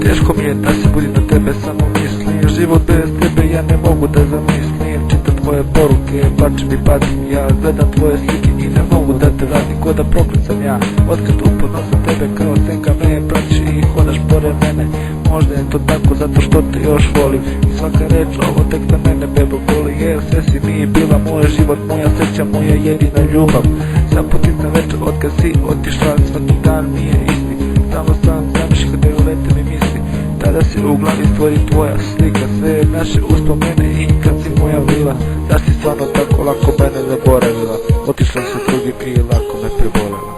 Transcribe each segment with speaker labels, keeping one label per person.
Speaker 1: Teško mi je da se budim na tebe, samo mislim. Život bez tebe ja ne mogu da zamislim. Čitam tvoje poruke, plačem i pazim ja. Gledam tvoje slike i ne mogu da te vratim. Ko da proklet sam ja, otkad uporno sam tebe kao senka me praći i hodaš pored mene. Možda je to tako zato što te još volim. I svaka reč ovo tek za mene bebo boli. Jer sve si mi bila moj život, moja sreća, moja jedina ljubav. Zaputim večer otkad si otišla, svaki dan mi je isti. Samo sam zamišljam kada je ulete mi misli. Tada se u glavi stvori tvoja slika, sve naše uspomene i kad si moja bila. Da si stvarno tako lako mene zaboravila, otišla se drugim i lako me prebolela.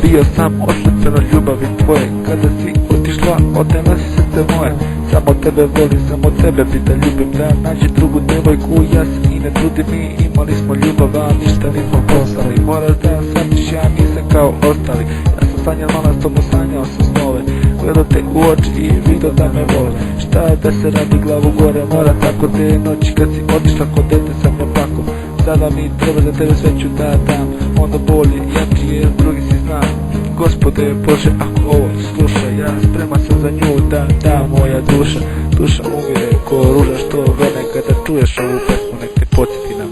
Speaker 1: Bio sam oslepen od ljubavi tvoje. Kada si otišla, odnela si srce moje. Samo tebe volim, samo tebe bi da ljubim. Da nađi drugu devojku, ja se i ne trudim. Mi imali smo ljubav, a ništa nismo poslali. Moraš da shvatiš, ja nisam kao ostali. Ja sam sanjao malo s tobom, sanjao sam snove. Gledao te u oči i vidio da me vole. Šta je da se radi, glavu gore mora. Tako te noći kad si otišla kod dete sam ne plako. Sada mi treba za tebe sveću da dam. Onda bolje, jači jer drugi si znam. Gospode Bože, ako ovo sluša, ja spreman sam za nju da da moja duša. Duša umire ko ruža što vene kada čuješ ovu pesmu, nek te podsjeti na